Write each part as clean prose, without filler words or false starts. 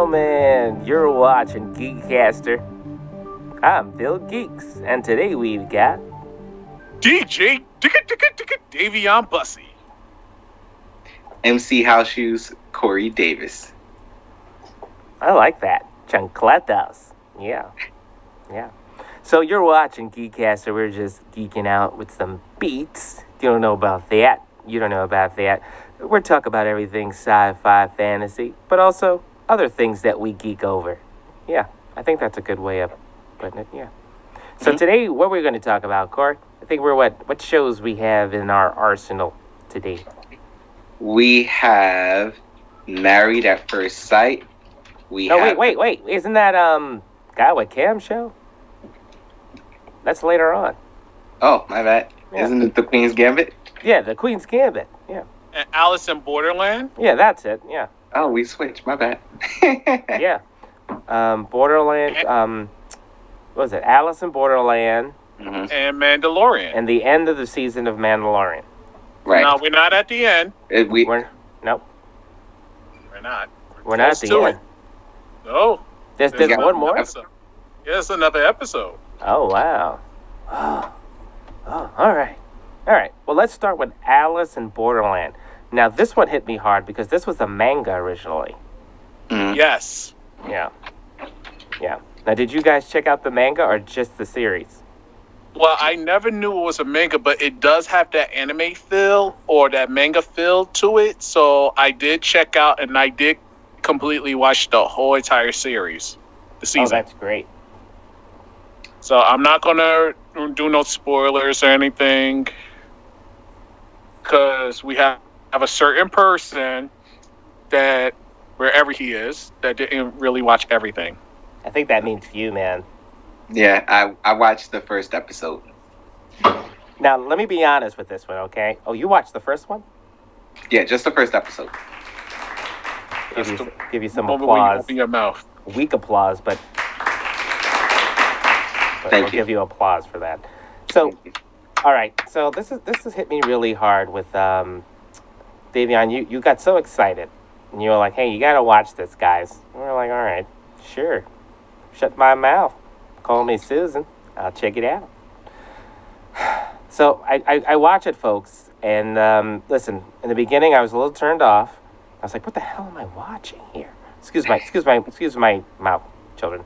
gentlemen, you're watching GEEKCASTER. I'm Bill Geeks, and today we've got DJ Dayveonne Bussey, MC House Shoes Corey Davis. I like that. Chancletas. Yeah. So you're watching GEEKCASTER. We're just geeking out with some beats. You don't know about that. We're talking about everything sci-fi, fantasy, but also other things that we geek over. Yeah, I think that's a good way of putting it, yeah. So today, what we're going to talk about, Corey? I think we're what shows we have in our arsenal today? We have Married at First Sight. Wait. Isn't that Guy with Cam show? That's later on. Oh, my bad. Yeah. Isn't it The Queen's Gambit? Yeah, The Queen's Gambit. Yeah. and Alice in Borderland. Yeah, that's it. Yeah. Oh, we switched. My bad. Yeah. Borderland. What was it? Alice in Borderland. Mm-hmm. And Mandalorian. And the end of the season of Mandalorian. Right. No, we're not at the end. Nope. We're not. We're not at the end. No. There's one more? Episode. Yes, another episode. Oh, wow. Oh, all right. Well, let's start with Alice in Borderland. Now, this one hit me hard because this was a manga originally. Mm-hmm. Yes. Yeah. Now, did you guys check out the manga or just the series? Well, I never knew it was a manga, but it does have that anime feel or that manga feel to it. So I did check out and I did completely watch the whole entire series, the season. Oh, that's great. So I'm not going to do no spoilers or anything because we have a certain person that, wherever he is, that didn't really watch everything. I think that means you, man. Yeah, I watched the first episode. Now, let me be honest with this one, okay? Oh, you watched the first one? Yeah, just the first episode. Give you some Moment where you applause. open your mouth. Weak applause, but Thank we'll you. give you applause for that. So, all right. So this has hit me really hard with Dayveonne. You got so excited, and you were like, "Hey, you gotta watch this, guys." And we're like, "All right, sure." Shut my mouth. Call me Susan. I'll check it out. So I watch it, folks, and listen. In the beginning, I was a little turned off. I was like, "What the hell am I watching here?" Excuse my mouth, children.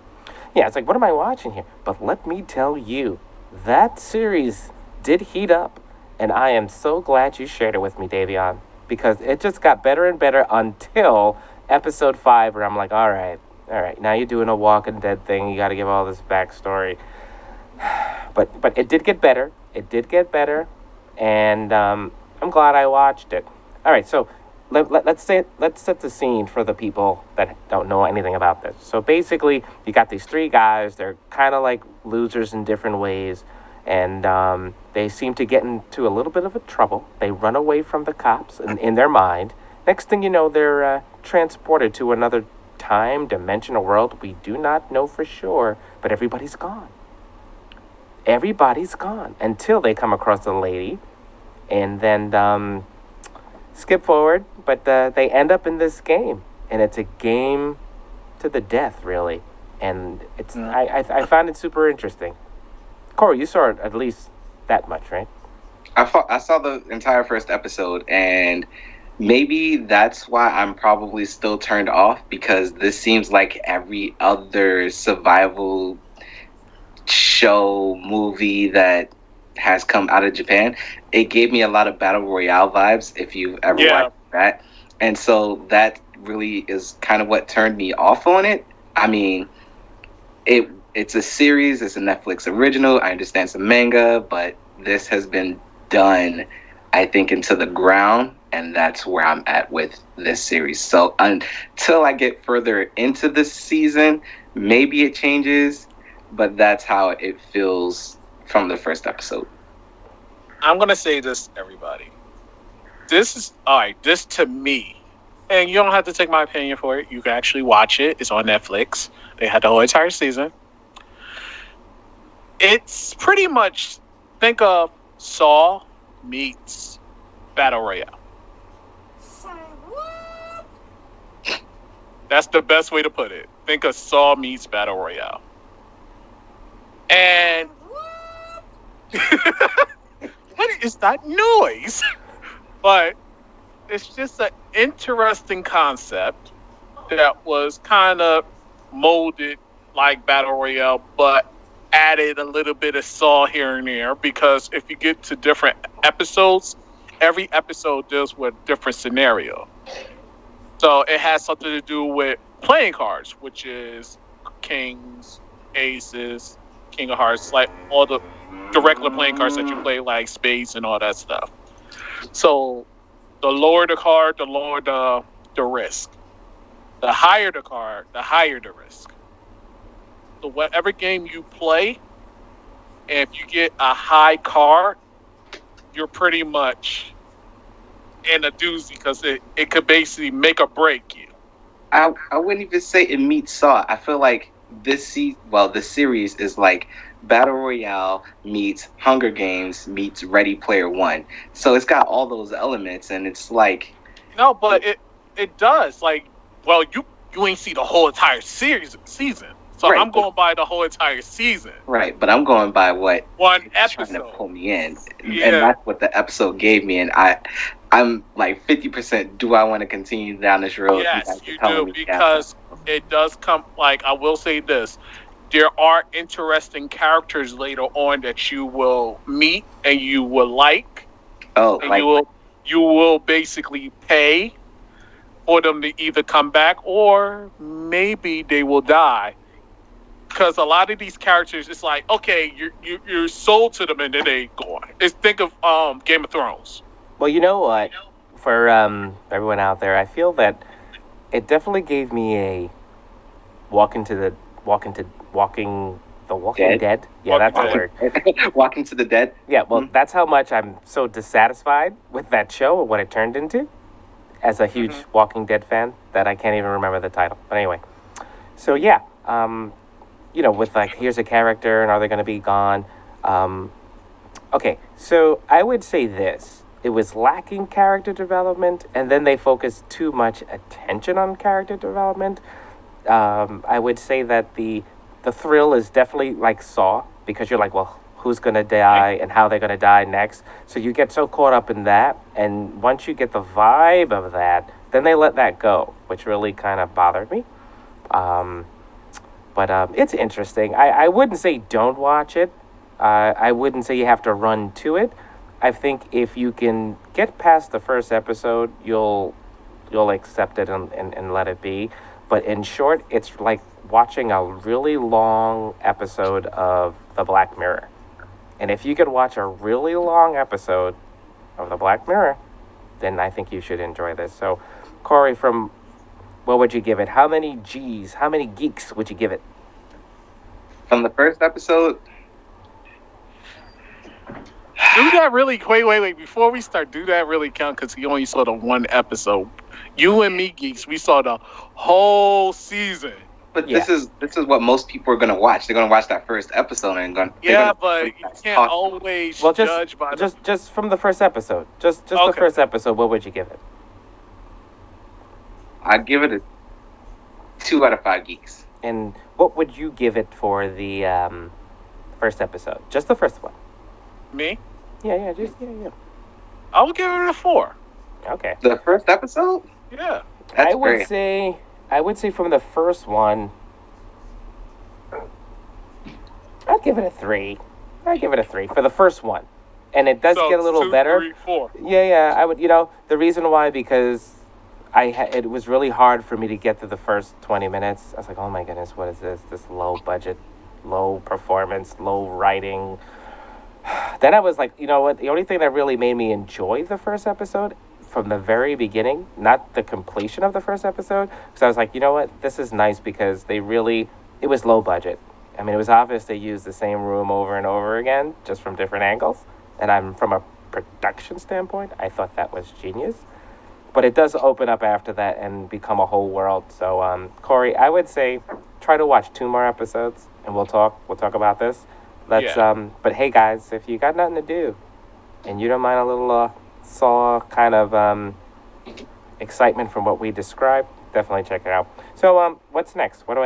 Yeah, it's like, what am I watching here? But let me tell you, that series did heat up, and I am so glad you shared it with me, Dayveonne, because it just got better and better until episode 5, where I'm like, all right, now you're doing a Walking Dead thing. You got to give all this backstory. But it did get better. And I'm glad I watched it. All right, so let's set the scene for the people that don't know anything about this. So basically, you got these 3 guys. They're kind of like losers in different ways, and they seem to get into a little bit of a trouble. They run away from the cops in their mind. Next thing you know, they're transported to another time, dimensional world. We do not know for sure, but everybody's gone. Everybody's gone until they come across a lady, and then skip forward, but they end up in this game, and it's a game to the death, really, and it's I found it super interesting. Corey, you saw it at least that much, right? I saw the entire first episode, and maybe that's why I'm probably still turned off, because this seems like every other survival show, movie that has come out of Japan. It gave me a lot of Battle Royale vibes, if you've ever watched that. And so that really is kind of what turned me off on it. I mean, it's a series, it's a Netflix original. I understand it's a manga, but this has been done, I think, into the ground, and that's where I'm at with this series. So until I get further into this season, maybe it changes, but that's how it feels from the first episode. I'm going to say this, everybody. This to me, and you don't have to take my opinion for it. You can actually watch it. It's on Netflix. They had the whole entire season. It's pretty much, think of Saw meets Battle Royale. That's the best way to put it. Think of Saw meets Battle Royale. And what is that noise? But it's just an interesting concept that was kind of molded like Battle Royale, but added a little bit of Saw here and there. Because if you get to different episodes, every episode deals with a different scenario. So it has something to do with playing cards, which is kings, aces, king of hearts, like all the regular playing cards that you play, like spades and all that stuff. So the lower the card, the lower the risk. The higher the card, the higher the risk. So whatever game you play, if you get a high card, you're pretty much in a doozy because it could basically make or break you. I wouldn't even say it meets Saw. I feel like the series is like Battle Royale meets Hunger Games meets Ready Player One. So it's got all those elements, and it's like No, but it does. Like, well, you ain't see the whole entire season. So Right, I'm going by the whole entire season. right. But I'm going by what One it's trying to episode. pull me in, Yeah. and that's what the episode gave me. And I'm like 50%. Do I want to continue down this road? Yes, guys are you telling do, me because it does come. Like, I will say this: there are interesting characters later on that you will meet and you will like, oh, and like you will basically pay for them to either come back or maybe they will die. Because a lot of these characters, it's like, okay, you're sold to them and then they go on. Think of Game of Thrones. Well, you know what? For everyone out there, I feel that it definitely gave me a Walking the Walking Dead? Dead. Yeah, that's the Walking word. Walking to the Dead. Yeah, well, that's how much I'm so dissatisfied with that show and what it turned into. As a huge Walking Dead fan, that I can't even remember the title. But anyway, so yeah, with like, here's a character, and are they going to be gone? Okay, so I would say this. It was lacking character development, and then they focused too much attention on character development. I would say that the thrill is definitely like Saw, because you're like, well, who's going to die and how they're going to die next. So you get so caught up in that, and once you get the vibe of that, then they let that go, which really kind of bothered me. But it's interesting. I wouldn't say don't watch it. I wouldn't say you have to run to it. I think if you can get past the first episode, you'll accept it and let it be. But in short, it's like watching a really long episode of The Black Mirror. And if you could watch a really long episode of The Black Mirror, then I think you should enjoy this. So, Corey, what would you give it? How many G's, how many geeks would you give it? From the first episode, Do that really? Wait. Before we start, do that really count? Because he only saw the one episode. You and me, geeks, we saw the whole season. but Yeah. this is what most people are gonna watch. They're gonna watch that first episode and Yeah, but you can't always Well, judge by the. just from the first episode. Just the Okay. first episode, what would you give it? I'd give it a 2 out of 5 geeks. And what would you give it for the first episode? Just the first one. Me? Yeah. I would give it a 4. Okay. The first episode? Yeah. That's I would great. say from the first one, I'd give it a 3. I'd give it a 3 for the first one. And it does So, get a little 2, better. 3, 4. Yeah, I would, the reason why, because it was really hard for me to get through the first 20 minutes. I was like, oh my goodness, what is this? This low budget, low performance, low writing. Then I was like, you know what? The only thing that really made me enjoy the first episode from the very beginning, not the completion of the first episode, because I was like, you know what? This is nice because it was low budget. I mean, it was obvious they used the same room over and over again, just from different angles. And from a production standpoint, I thought that was genius. But it does open up after that and become a whole world. So, Corey, I would say try to watch 2 more episodes, and we'll talk about this. But hey guys, if you got nothing to do and you don't mind a little Saw kind of excitement from what we described, definitely check it out. So, what's next? What do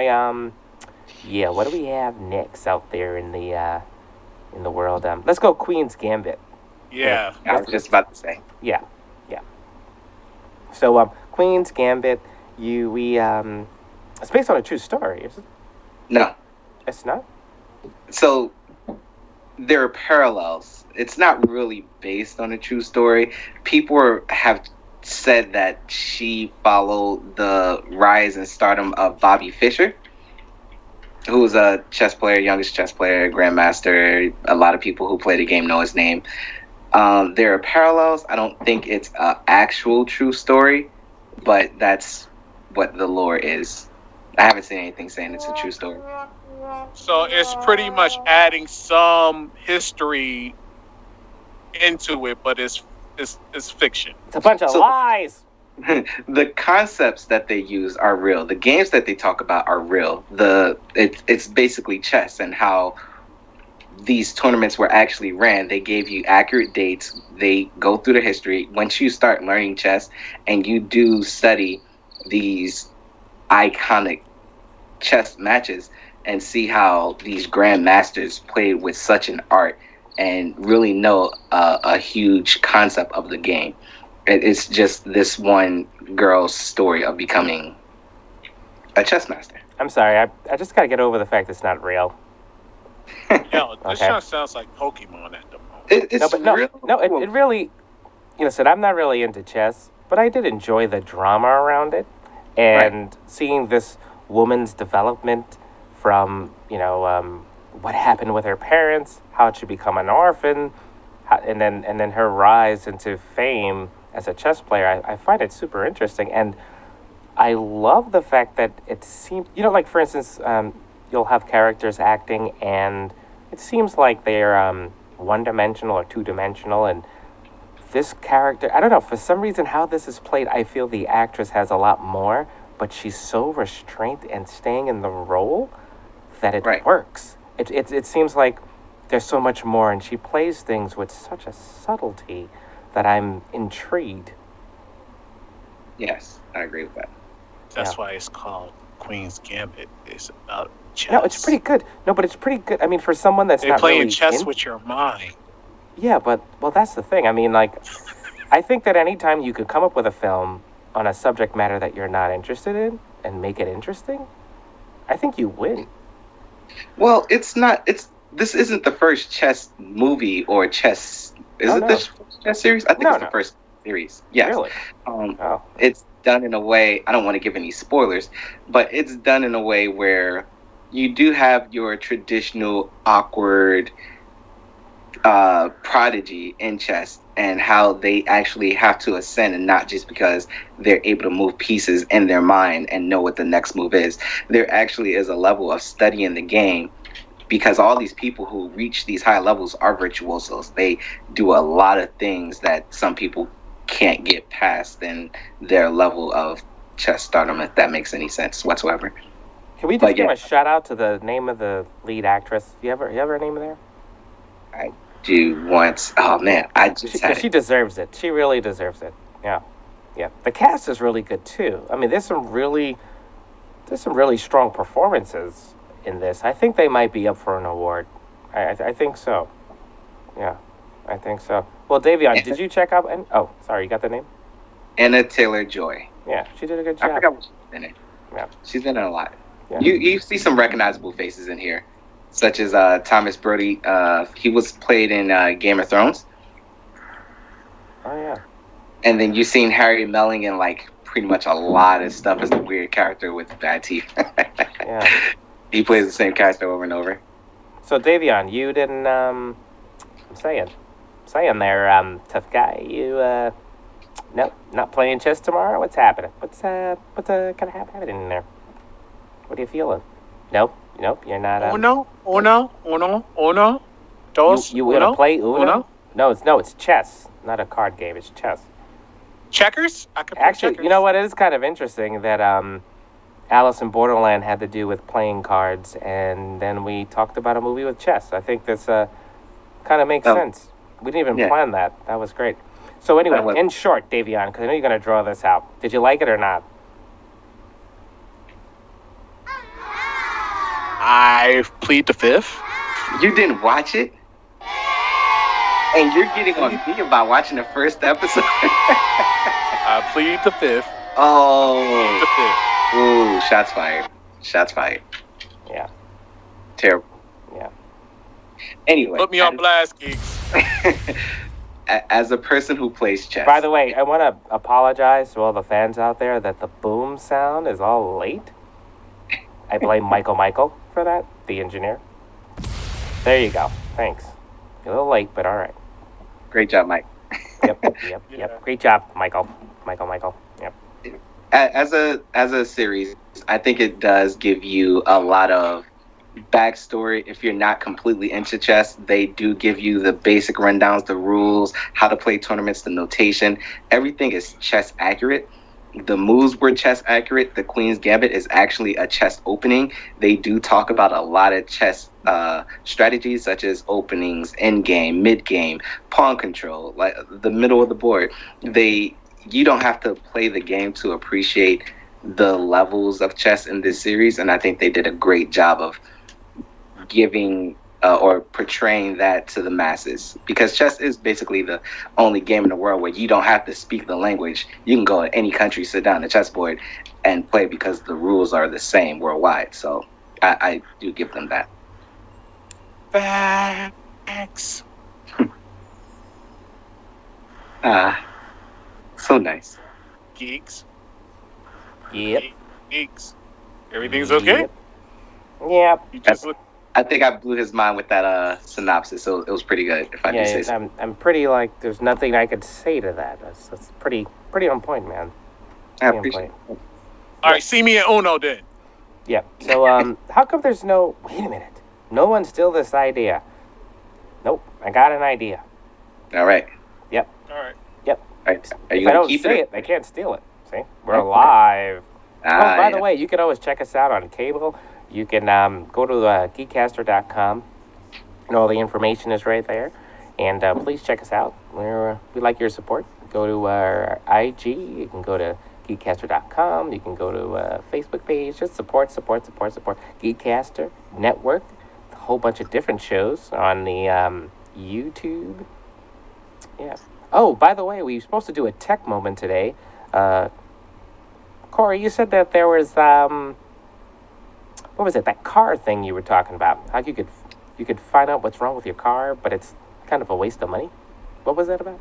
what do we have next out there in the world? Let's go Queen's Gambit. Yeah. I was just about to say. Yeah, yeah. So, Queen's Gambit, it's based on a true story, is it? No. It's not? So there are parallels. It's not really based on a true story. Have said that she followed the rise and stardom of Bobby Fischer, who's a chess player, youngest chess player, grandmaster. A lot of people who play the game know his name. There are parallels. I don't think it's an actual true story, but that's what the lore is. I haven't seen anything saying it's a true story. So it's pretty much adding some history into it, but it's fiction. It's a bunch of lies. The concepts that they use are real. The games that they talk about are real. It's basically chess and how these tournaments were actually ran. They gave you accurate dates. They go through the history. Once you start learning chess and you do study these iconic chess matches and see how these grandmasters played with such an art and really know a huge concept of the game. It's just this one girl's story of becoming a chess master. I'm sorry, I just gotta get over the fact it's not real. Yo, this Okay. just sounds like Pokemon at the moment. It's real. It really, said I'm not really into chess, but I did enjoy the drama around it and seeing this woman's development from, what happened with her parents, how she become an orphan, and then her rise into fame as a chess player. I find it super interesting, and I love the fact that it seems, like for instance, you'll have characters acting, and it seems like they're one-dimensional or two-dimensional, and this character, I don't know, for some reason how this is played, I feel the actress has a lot more, but she's so restrained and staying in the role that it works. It seems like there's so much more, and she plays things with such a subtlety that I'm intrigued. Yes, I agree with that. That's why it's called Queen's Gambit. It's about chess. No, it's pretty good. No, but it's pretty good. I mean, for someone that's They're not playing really chess with your mind. Yeah, but that's the thing. I mean, like, I think that anytime you could come up with a film on a subject matter that you're not interested in and make it interesting, I think you win. Well, this isn't the first chess movie or chess. Is it the first chess series? I think it's the first series. Yes. Really? It's done in a way, I don't want to give any spoilers, but it's done in a way where you do have your traditional awkward prodigy in chess and how they actually have to ascend, and not just because they're able to move pieces in their mind and know what the next move is. There actually is a level of studying the game, because all these people who reach these high levels are virtuosos. They do a lot of things that some people can't get past in their level of chess stardom, if that makes any sense whatsoever. Can we just give a shout out to the name of the lead actress? You have her name there? I do once. Oh man, she deserves it. She really deserves it. Yeah. The cast is really good too. I mean, there's some really strong performances in this. I think they might be up for an award. I think so. Yeah, I think so. Well, Dayveonne, did you check out? Sorry, you got the name? Anna Taylor-Joy. Yeah, she did a good job. I forgot what she's in it. Yeah, she's in it a lot. Yeah. You see some recognizable faces in here, such as Thomas Brody. He was played in Game of Thrones. Oh yeah. And then you've seen Harry Melling in like pretty much a lot of stuff as the weird character with bad teeth. Yeah. He plays the same character over and over. So Dayveonne, you didn't. I'm saying there, tough guy. You nope, not playing chess tomorrow. What's happening? What's kind of happening in there? What are you feeling? Nope, you're not. Uno. Dos. You want to play Uno? No, it's chess, not a card game. It's chess. Checkers? I could play Actually, checkers. you know what? It is kind of interesting that Alice in Borderland had to do with playing cards, and then we talked about a movie with chess. I think this kind of makes sense. We didn't even plan that. That was great. So anyway, in short, Dayveonne, because I know you're going to draw this out. Did you like it or not? I plead the fifth. You didn't watch it? And you're getting on me about watching the first episode? I plead the fifth. Oh. The fifth. Ooh, shots fired. Shots fired. Yeah. Terrible. Yeah. Anyway. Put me on blast, Geeks. As a person who plays chess. By the way, I want to apologize to all the fans out there that the boom sound is all late. I blame Michael for that, the engineer. There you go. Thanks. A little late, but all right. Great job, Mike. Yep. Great job, Michael. Yep. As a series, I think it does give you a lot of backstory. If you're not completely into chess, they do give you the basic rundowns, the rules, how to play tournaments, the notation. Everything is chess accurate. The moves were chess accurate. The Queen's Gambit is actually a chess opening. They do talk about a lot of chess strategies, such as openings, end game, mid game, pawn control, like the middle of the board. You don't have to play the game to appreciate the levels of chess in this series, and I think they did a great job of giving or portraying that to the masses, because chess is basically the only game in the world where you don't have to speak the language. You can go to any country, sit down at the chessboard and play, because the rules are the same worldwide. So I do give them that. Facts. So nice. Geeks. Yep. Geeks. Everything's okay? Yep. You just look. I think I blew his mind with that synopsis, so it was pretty good, if I do say so. I'm pretty like, there's nothing I could say to that. That's pretty on point, man. I appreciate it. All right, see me at Uno then. Yeah. So how come there's no? Wait a minute. No one steal this idea. Nope. I got an idea. All right. Yep. All right. Yep. All right. Are you If I going don't to keep say it? it, they can't steal it. See? We're live. By the way, you can always check us out on cable. You can go to GEEKCASTER.com, and all the information is right there. And please check us out. We like your support. Go to our IG. You can go to GeekCaster.com. You can go to Facebook page. Just support. GeekCaster Network. A whole bunch of different shows on the YouTube. Yeah. Oh, by the way, we were supposed to do a tech moment today. Corey, you said that there was what was it? That car thing you were talking about? How you could find out what's wrong with your car, but it's kind of a waste of money. What was that about?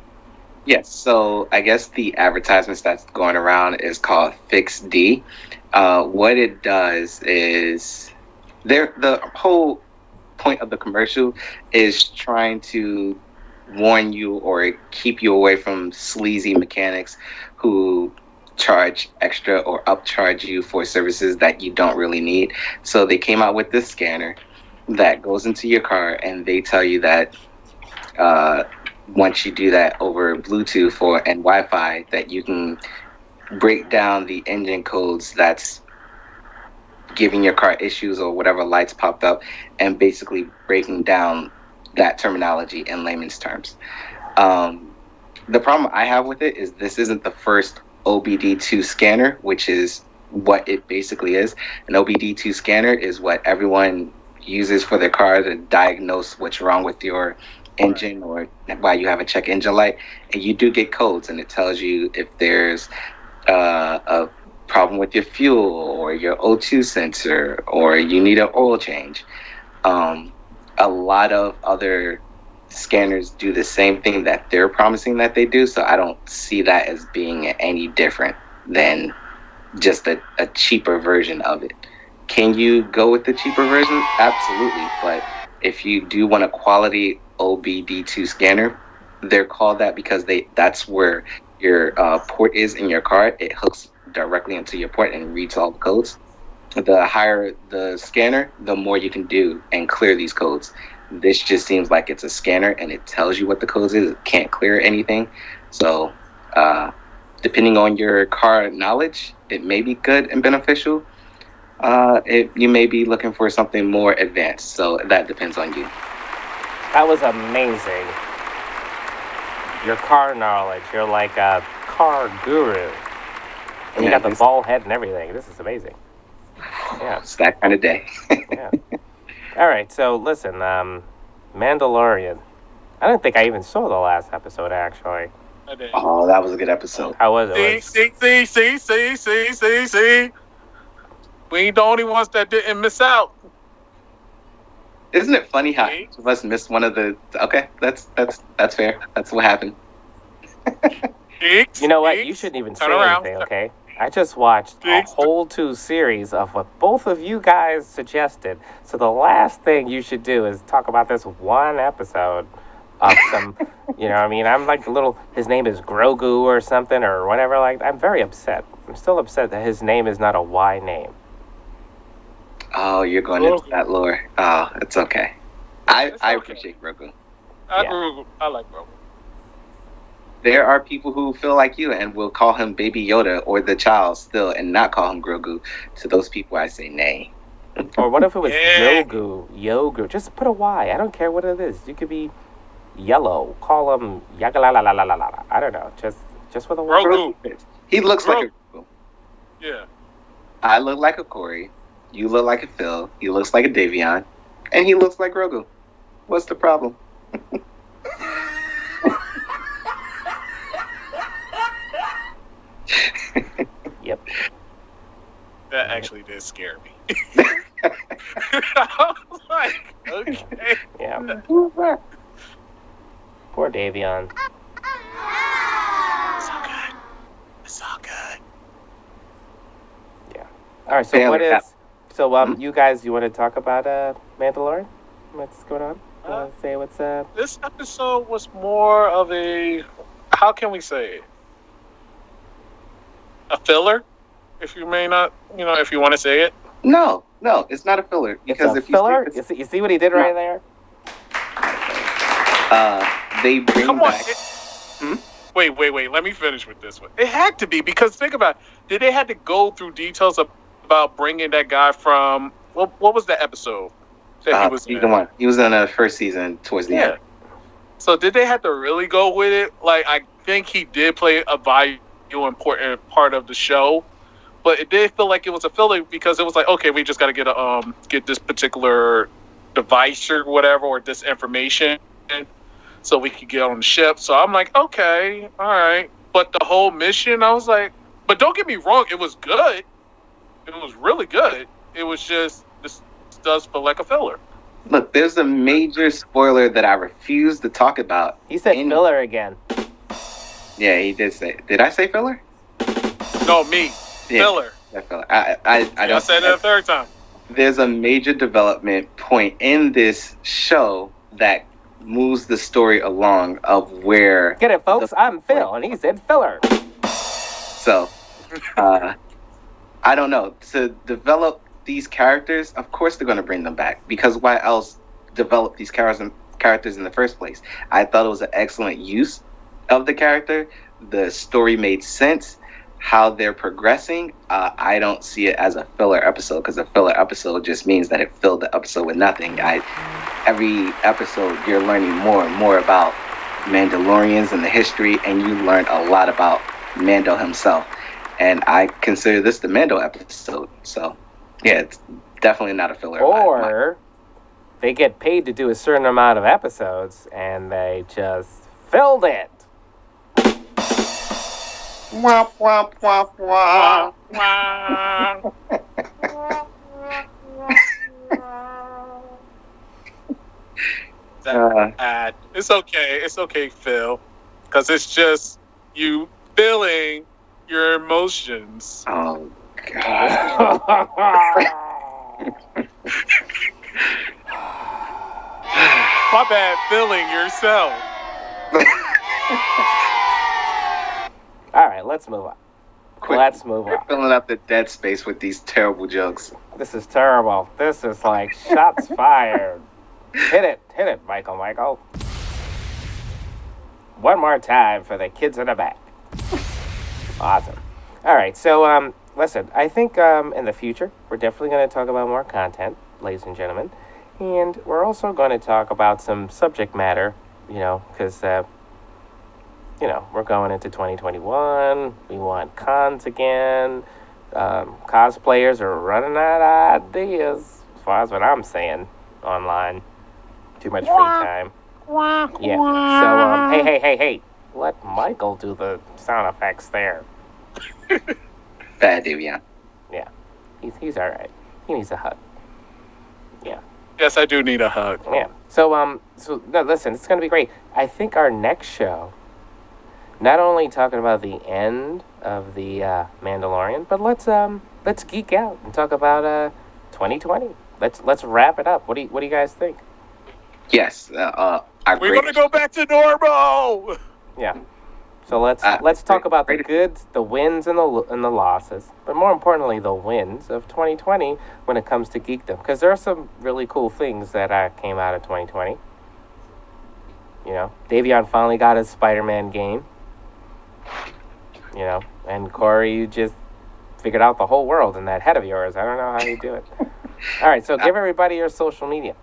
Yes. So I guess the advertisements that's going around is called Fix D. What it does is the whole point of the commercial is trying to warn you or keep you away from sleazy mechanics who charge extra or upcharge you for services that you don't really need. So they came out with this scanner that goes into your car, and they tell you that once you do that over Bluetooth and Wi-Fi, that you can break down the engine codes that's giving your car issues or whatever lights popped up, and basically breaking down that terminology in layman's terms. The problem I have with it is this isn't the first OBD2 scanner, which is what it basically is. An OBD2 scanner is what everyone uses for their car to diagnose what's wrong with your engine or why you have a check engine light. And you do get codes, and it tells you if there's a problem with your fuel or your O2 sensor, or you need an oil change. A lot of other scanners do the same thing that they're promising that they do, so I don't see that as being any different than just a cheaper version of it. Can you go with the cheaper version? Absolutely. But if you do want a quality OBD2 scanner, they're called that because that's where your port is in your car. It hooks directly into your port and reads all the codes. The higher the scanner, the more you can do and clear these codes. This just seems like it's a scanner and it tells you what the codes is. It can't clear anything. So depending on your car knowledge, it may be good and beneficial. You may be looking for something more advanced. So that depends on you. That was amazing. Your car knowledge. You're like a car guru. And you got the ball head and everything. This is amazing. Yeah. It's that kind of day. Yeah. All right, so listen, Mandalorian. I don't think I even saw the last episode, actually. I did. Oh, that was a good episode. How was it? See. We ain't the only ones that didn't miss out. Isn't it funny how See? each of us missed one of the? Okay, that's fair. That's what happened. Geeks, You know what? geeks, You shouldn't even turn say around. anything, okay? I just watched a Geeks. whole 2 series of what both of you guys suggested. So the last thing you should do is talk about this one episode of some, you know what I mean? I'm like a little, his name is Grogu or something or whatever. Like, I'm very upset. I'm still upset that his name is not a Y name. Oh, you're going into that lore. Oh, it's okay. I okay. appreciate Grogu. I like Grogu. There are people who feel like you and will call him Baby Yoda or the child still and not call him Grogu. To those people, I say nay. Or what if it was Yeah. Yogu? Just put a Y. I don't care what it is. You could be yellow. Call him Yagalalalala. I don't know. Just with a Y. Grogu. He looks like a Grogu. Yeah. I look like a Corey. You look like a Phil. He looks like a Dayveonne. And he looks like Grogu. What's the problem? Yep. That actually did scare me. I was like, okay. Yeah. Who's that? Poor Dayveonne. It's all good. It's all good. Yeah. All right. So Taylor, what is? So you guys, you want to talk about Mandalorian? What's going on? Say what's up. This episode was more of a, how can we say it? A filler, if you may not, if you want to say it. No, it's not a filler. Because It's a filler. You see what he did right there? They bring Come on. back. Wait. Let me finish with this one. It had to be, because think about it. Did they had to go through details about bringing that guy from, what was the episode that he was in? Season 1. He was in the first season towards the end. So did they have to really go with it? Like, I think he did play a vital, important part of the show, but it did feel like it was a filler, because it was like, okay, we just got to get this particular device or whatever, or this information, so we could get on the ship. So I'm like, okay, all right. But the whole mission, I was like, but don't get me wrong, it was good. It was really good. It was just, this does feel like a filler. Look, there's a major spoiler that I refuse to talk about. He said filler again. Yeah, he did say. Did I say filler? No, me. Yeah, Filler. Filler. I I said it a third time. There's a major development point in this show that moves the story along of where. Get it, folks? I'm Phil, and he said filler. So, I don't know. To develop these characters, of course they're going to bring them back, because why else develop these characters in the first place? I thought it was an excellent use of the character. The story made sense. How they're progressing, I don't see it as a filler episode, because a filler episode just means that it filled the episode with nothing. Every episode, you're learning more and more about Mandalorians and the history, and you learn a lot about Mando himself. And I consider this the Mando episode. So, yeah, it's definitely not a filler. Or they get paid to do a certain amount of episodes, and they just filled it. Wah, wah, wah, wah. It's okay, Phil, because it's just you feeling your emotions. Oh, God. My bad, feeling yourself. All right, let's move on. Quit. Let's move on. We're filling up the dead space with these terrible jokes. This is terrible. This is like shots fired. Hit it, Michael. One more time for the kids in the back. Awesome. All right, so listen, I think in the future we're definitely going to talk about more content, ladies and gentlemen, and we're also going to talk about some subject matter, because we're going into 2021. We want cons again. Cosplayers are running out of ideas, as far as what I'm saying. online. Too much free time. Yeah. So hey. Let Michael do the sound effects there. Bad Dayveonne. Yeah. He's all right. He needs a hug. Yeah. Yes, I do need a hug. Yeah. So no, listen, it's gonna be great. I think our next show, not only talking about the end of the Mandalorian, but let's geek out and talk about 2020. Let's wrap it up. What do you guys think? Yes. We're gonna go back to normal. Yeah. So let's talk about the goods, the wins, and the losses, but more importantly, the wins of 2020 when it comes to geekdom, because there are some really cool things that came out of 2020. You know, Dayveonne finally got his Spider-Man game. You know, and Corey, you just figured out the whole world in that head of yours. I don't know how you do it. All right, so give everybody your social media.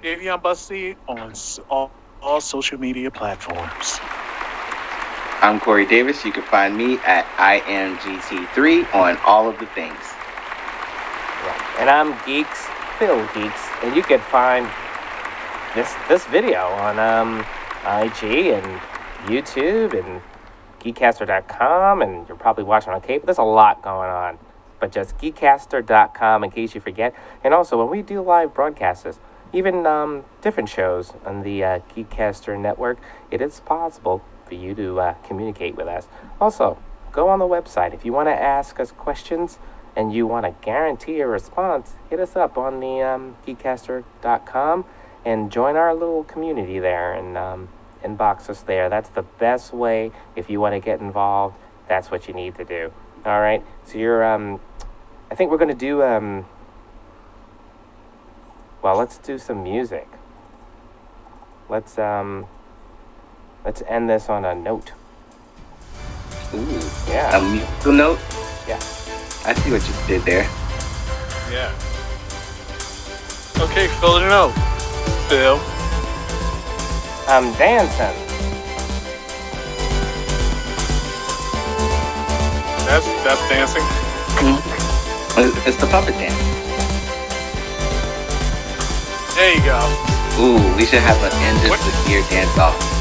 Dayveonne Bussey on all social media platforms. I'm Corey Davis. You can find me at IMGT3 on all of the things. Yeah. And I'm Geeks, Phil Geeks, and you can find this video on IG and YouTube and GEEKCASTER.com, and you're probably watching on cable. There's a lot going on, but just GEEKCASTER.com in case you forget. And also, when we do live broadcasts, even different shows on the GEEKCASTER network, it is possible for you to communicate with us. Also, go on the website. If you want to ask us questions and you want to guarantee a response, hit us up on the GEEKCASTER.com and join our little community there and inbox us there. That's the best way. If you want to get involved, that's what you need to do. All right. So I think we're going to do well, let's do some music. Let's end this on a note. Ooh. Yeah. A musical note? Yeah. I see what you did there. Yeah. Okay, fill it out. Phil. I'm dancing. That's dancing. It's the puppet dance. There you go. Ooh, we should have an end this year dance off.